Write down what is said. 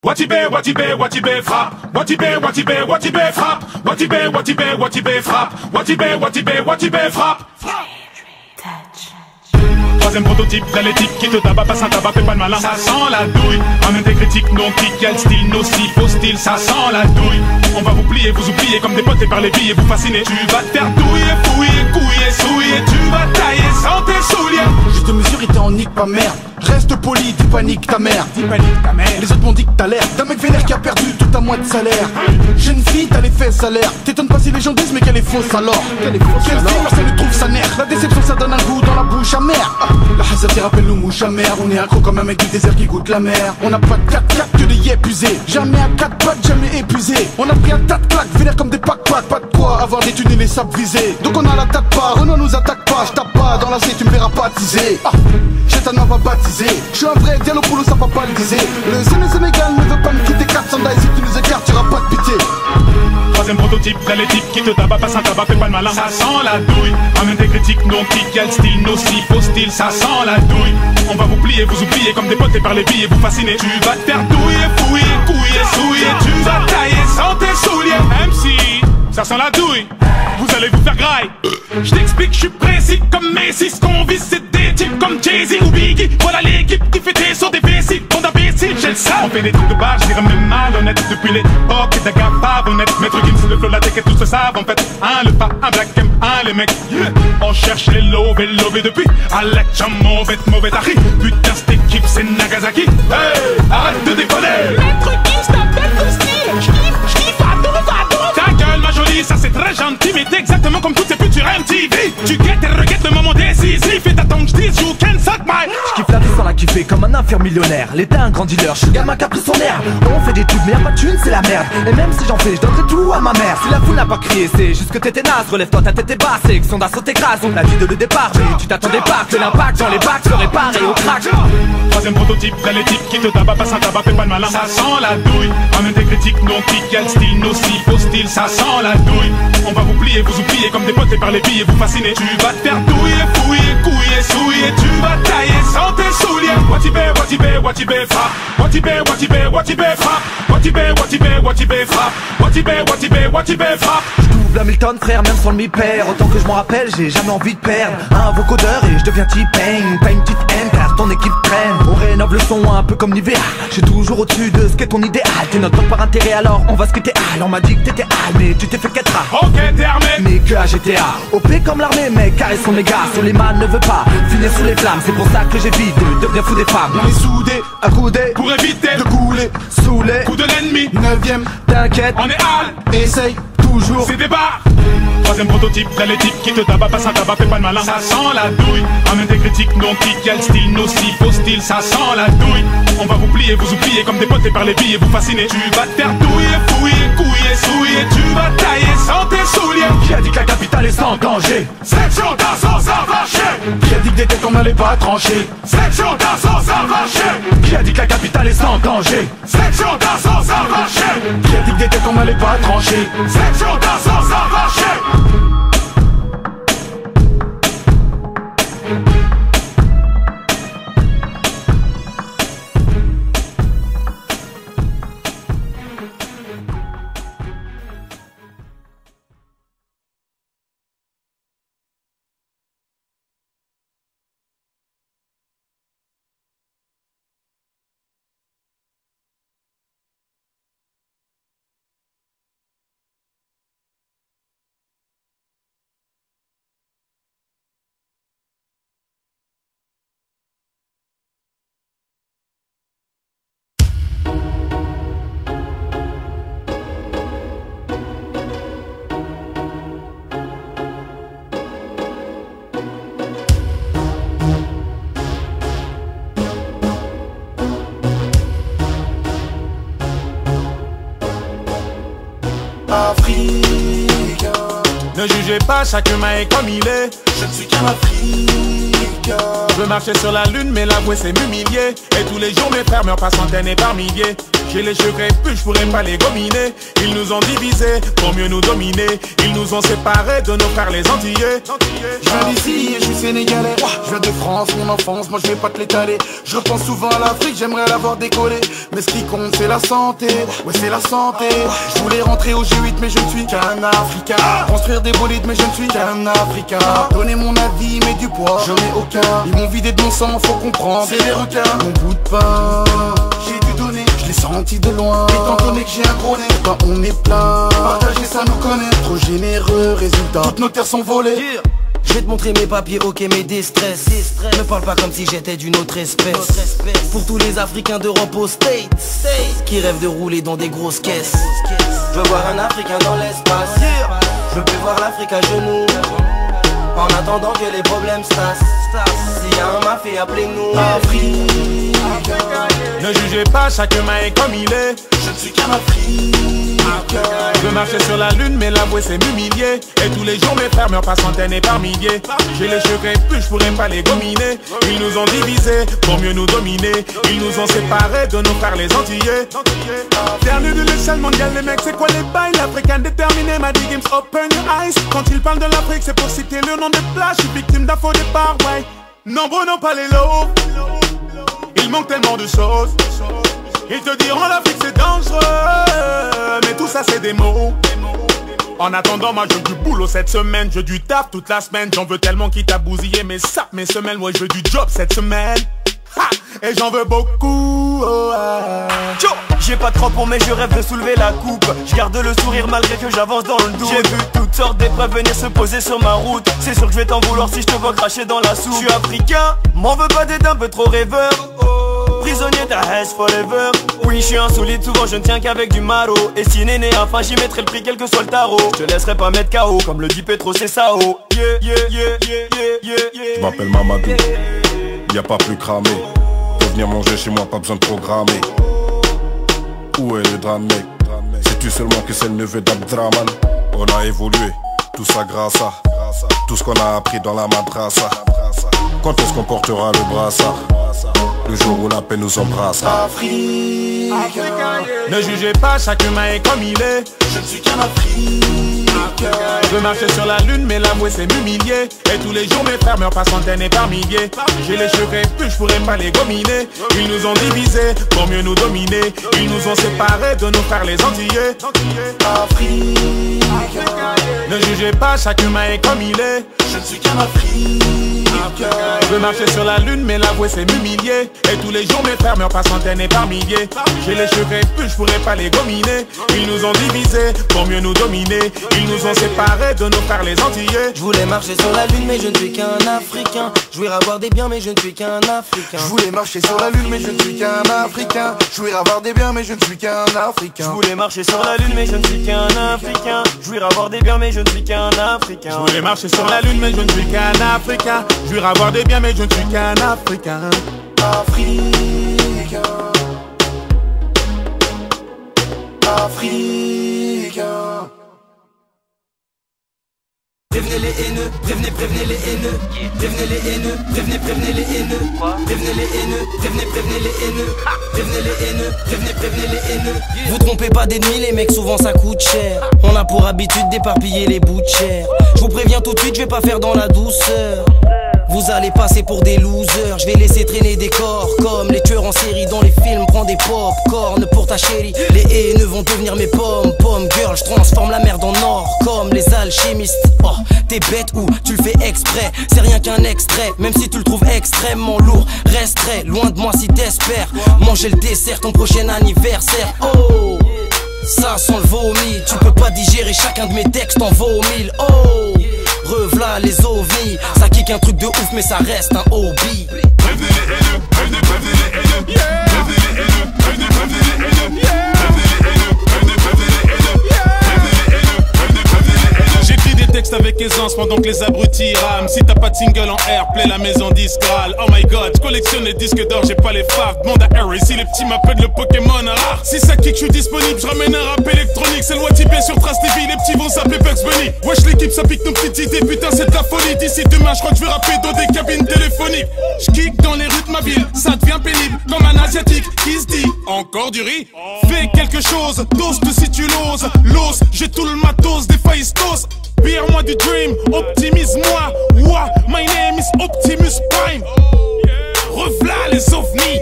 Watibé, frappe. Watibé, frappe. Watibé, frappe. Watibé, frappe. Troisième prototype, t'as les types qui te tabac, passe un tabac, fais pas de malin. Ça sent la douille, en même critique, non kick, quel style, nocif, hostile, ça sent la douille. On va vous plier, vous oublier comme des potes et par les billes, vous fasciner. Tu vas te faire douiller, fouiller, couiller, souiller. Tu vas tailler sans tes souliers. Juste mesure et t'es en nique pas merde. Reste poli, dis panique ta mère. Les autres m'ont dit que t'as l'air d'un mec vénère qui a perdu tout un mois de salaire. Jeune fille, t'as les fesses salaires. T'étonnes pas si les gens disent mais qu'elle est fausse alors. Quelle fille, ça lui trouve sa nerf. La déception ça donne un goût dans la bouche amère. La hasard rappelle nous mouche amère. On est accro comme un mec du désert qui goûte la mer. On n'a pas de 4-4 que des épuisés. Jamais à 4 pattes, jamais épuisé. On a pris un tas de claques, vénère comme des pack-pack. Pas de quoi avoir des thunes et les sables visés. Donc on a la tape pas, Renault nous attaque pas. J'tape pas dans la C, tu me verras baptisé. Chétana va baptiser. J'suis un vrai Dialopoulos, ça va pas le diser. Le Sénégal ne veut pas me quitter 400 days. Si tu nous écartes, y'aura pas de pitié. Troisième prototype, t'as les types qui te tabac, passe un tabac, fais pas de malin. Ça sent la douille, en même des critiques, non kick, quel style, nocif, hostile, ça sent la douille. On va vous plier, vous oublier comme des potes et par les billes, vous fasciner. Tu vas te faire douiller, fouiller, couiller, souiller. Tu vas tailler sans tes souliers. MC, ça sent la douille, vous allez vous faire graille. Je t'explique, je suis précis comme Messi. Ce qu'on vise c'est des types comme Jay-Z ou Biggie. Voilà l'équipe qui fait des sauts des vessies. Bande d'imbéciles, j'ai le sang. On fait des trucs de barre, je dirais même malhonnête. Depuis l'époque et d'Aga Pavonnette. Maître Gims, le flow, la tech et tout se savent en fait. Un le pas, un black M, un les mecs. Yeah. On cherche les lovés depuis Alex, mauvais tari. Putain cette équipe c'est Nagasaki. Hey, arrête de déconner. Maître Gims, t'as bête de style. J'kiffe, adore. Ta gueule ma jolie, ça c'est très gentil. Mais t'es exactement comme toutes ces futures MTV. Tu guettes et reguettes le moment décisif. Et t'attends que j'dise you can suck my. J'kiffe la vie sans la kiffer comme un infirme millionnaire. L'état un grand dealer, j'suis le gamin qui a pris son air. On fait des tubes mais y'a pas de thune, c'est la merde. Et même si j'en fais, j'donnerai tout à ma mère. Si la foule n'a pas crié, c'est juste que t'étais naze. Relève-toi, ta tête est basse, sélection d'assaut t'écrase. On a dit de le départ, mais tu t'attendais pas que l'impact dans les bacs se répare et au crack. Troisième prototype, t'as les types qui te tabac, passe un tabac, fais pas de malin. Ça sent la douille, en même des critiques, non kick, quel style, nocif, hostile, ça sent la douille. On va vous plier, vous oublier comme des potes et par les billes, vous fasciner. Tu vas te faire douiller, fouiller, couiller, souiller. Tu vas tailler sans tes souliers. Watibé, frappe. Watibé, frappe. Watibé, frappe. Watibé, frappe. J'double Hamilton frère, même sans le mi-père. Autant que je m'en rappelle, j'ai jamais envie de perdre un vocodeur et je deviens T-Pain. Pas une petite haine car ton équipe traîne. On rénove le son un peu comme Nivea. J'suis toujours au-dessus de ce qu'est ton idéal. T'es notre pote par intérêt alors on va se quitter. On m'a dit que t'étais hal mais tu t'es fait 4A. Ok t'es armé, mais que à GTA. OP comme l'armée mec, carré son méga. Suleiman ne veut pas finir sous les flammes. C'est pour ça que j'évite de devenir fou des femmes. On est soudés, accoudés, pour éviter de couler sous les coups de l'ennemi. 9ème, t'inquiète, on est hal, essaye toujours. c'est des barres. Troisième prototype, t'as les types qui te tabac, passe un tabac, fais pas de malin. Ça sent la douille, en même des critiques, non kick, quel style, nocif, hostile, ça sent la douille. On va vous plier, vous oublier comme des potes et par les billes, vous fasciner. Tu vas te faire douiller, fouiller, couiller, souiller. Tu vas tailler sans tes souliers. qui a dit que la capitale est sans danger? Section d'assaut avancée. Qui a dit que des têtes on allait pas trancher? Section d'assaut avancée. Qui a dit que la capitale est sans danger? Section d'assaut avancée. Qui a dit que des têtes on allait pas trancher? Section d'assaut avancée. Africain. Ne jugez pas, chaque humain est comme il est. Je ne suis qu'un Africain. Je veux marcher sur la lune, mais l'avouer c'est m'humilier. Et tous les jours mes frères meurent par centaines et par milliers. J'ai les cheveux crépus, je pourrais pas les gominer. Ils nous ont divisés pour mieux nous dominer. Ils nous ont séparés de nos frères les Antillais. Je viens d'ici et je suis sénégalais. Je viens de France, mon enfance, moi je vais pas te l'étaler. Je repense souvent à l'Afrique, j'aimerais l'avoir décollé. Mais ce qui compte c'est la santé, ouais c'est la santé. Je voulais rentrer au G8 mais je ne suis qu'un Africain. Construire des bolides mais je ne suis qu'un Africain. Donner mon avis mais du poids, j'en ai aucun. Ils m'ont vidé de mon sang, faut comprendre, c'est des requins. Mon bout de pain, j'ai dû donner, je l'ai senti de loin. Étant donné que j'ai un gros nez, bah on est plein. Partager ça nous connaît, trop généreux, résultat toutes nos terres sont volées. Je vais te montrer mes papiers, ok mes déstress. Ne parle pas comme si j'étais d'une autre espèce. Pour tous les Africains d'Europe aux States qui rêvent de rouler dans des grosses caisses. Je veux voir un Africain dans l'espace. Je veux voir l'Afrique à genoux. En attendant que les problèmes se tassent. S'il y a un mafia, appelez-nous Afrique. Ne jugez pas, chacun est comme il est. Je ne suis qu'un Africain. Je marchais sur la lune, mais l'avouer c'est m'humilier. Et tous les jours mes frères meurent par centaines et par milliers. J'ai les cheveux crépus, je pourrais pas les gominer. Ils nous ont divisés pour mieux nous dominer. Ils nous ont séparés de nos frères les Antillais. Dernier de l'échelle mondiale, les mecs, c'est quoi les bails? L'Africain déterminé m'a dit games open your eyes. Quand ils parlent de l'Afrique, c'est pour citer le nom des plages. Je suis victime d'un faux départ, ouais. Nombreux n'ont pas les lots. Il manque tellement de choses. Ils te diront l'Afrique c'est dangereux, mais tout ça c'est des mots. En attendant moi je veux du boulot cette semaine. Je veux du taf toute la semaine. J'en veux tellement quitte à bousiller mes sapes, mes semelles. Ouais je veux du job cette semaine. Ha! Et j'en veux beaucoup, oh, J'ai pas de crampons mais je rêve de soulever la coupe. Je garde le sourire malgré que j'avance dans le doute. J'ai vu toutes sortes d'épreuves venir se poser sur ma route. C'est sûr que je vais t'en vouloir si je te vois cracher dans la soupe. Je suis africain, m'en veux pas d'être un peu trop rêveur. Prisonnier ta haise forever. Oui je suis un solide, souvent je ne tiens qu'avec du maro. Et si néné enfin j'y mettrai le prix quel que soit le tarot. Je te laisserai pas mettre KO comme le dit Petro c'est Sao. Je m'appelle Mamadou, y a pas plus cramé. Pour venir manger chez moi pas besoin de programmer. Où est le drame mec? Sais-tu seulement que c'est le neveu d'Abdraman? On a évolué, tout ça grâce à tout ce qu'on a appris dans la madrasa. Quand est-ce qu'on portera le brassard? Le jour où la paix nous embrassera. Africain. Ne jugez pas, chaque humain est comme il est. Je ne suis qu'un Africain. Je marchais sur la lune, mais l'avouer c'est m'humilier. Et tous les jours mes frères meurent par centaines et par milliers. J'ai les cheveux crépus, je pourrais pas les gominer. Ils nous ont divisés pour mieux nous dominer. Ils nous ont séparés de nos frères les Antillais. Africain. Ne jugez pas, chaque humain est comme il est. Je ne suis qu'un Africain. Je marchais sur la lune, mais l'avouer c'est m'humilier. Et tous les jours mes frères meurent par centaines et par milliers. J'ai les cheveux crépus, je pourrais pas les gominer. Ils nous ont divisés pour mieux nous dominer. Ils nous ont séparés de nos frères les Antillais. Je voulais marcher sur la lune mais je ne suis qu'un Africain. Je voulais avoir des biens mais je ne suis qu'un Africain. Je voulais marcher sur la lune mais je ne suis qu'un Africain. Je voulais avoir des biens mais je ne suis qu'un Africain. Je voulais marcher sur la lune mais je ne suis qu'un Africain. Je voulais avoir des biens mais je ne suis qu'un Africain. Je voulais marcher sur la lune mais je ne suis qu'un Africain. Je voulais avoir des biens mais je ne suis qu'un Africain. Africain. Africain. Prévenez les haineux, prévenez les haineux. Prévenez les haineux, prévenez les haineux. Prévenez les haineux, prévenez les haineux. Prévenez les haineux, prévenez les haineux. Vous trompez pas d'ennemis les mecs, souvent ça coûte cher. On a pour habitude d'éparpiller les bouts de chair. Je vous préviens tout de suite, je vais pas faire dans la douceur. Vous allez passer pour des losers. Je vais laisser traîner des corps comme les tueurs en série dans les films. Prends des pop-corn pour ta chérie. Les haineux vont devenir mes pommes girl, je transforme la merde en or comme les alchimistes. Oh, t'es bête ou tu le fais exprès? C'est rien qu'un extrait, même si tu le trouves extrêmement lourd. Resterai loin de moi si t'espères manger le dessert ton prochain anniversaire. Oh, ça sent le vomi. Tu peux pas digérer chacun de mes textes en vaut mille. Oh, rev'là les ovnis. Ça kick un truc de ouf mais ça reste un hobby. Prévenez les haineux, prévenez les haineux, yeah. Prévenez les haineux, prévenez les haineux, yeah. Prévenez les haineux, prévenez les haineux, yeah. Prévenez les haineux, prévenez les haineux. J'écris des textes avec aisance pendant que les abrutis rament. Si t'as pas de single en airplay, la maison discale. Oh my god, je collectionne les disques d'or, j'ai pas les faves. Demande à Harry si les petits m'appellent le Pokémon rare. Si ça kick, je suis disponible, je ramène un rap électronique. C'est le Watipé sur Trace TV, les petits vont s'appeler Bugs Bunny. Wesh l'équipe, ça pique nos petites idées, putain c'est de la folie. D'ici demain, je crois que je vais rapper dans des cabines téléphoniques. Je kick dans les rues de ma ville, ça devient pénible. Comme un asiatique qui se dit, encore du riz. Fais quelque chose, toast si tu l'oses. L'os, j'ai tout le matos, des faïstos. Pire-moi du dream, optimise-moi. Ouah, my name is Optimus Prime. Rev'là les ovnis.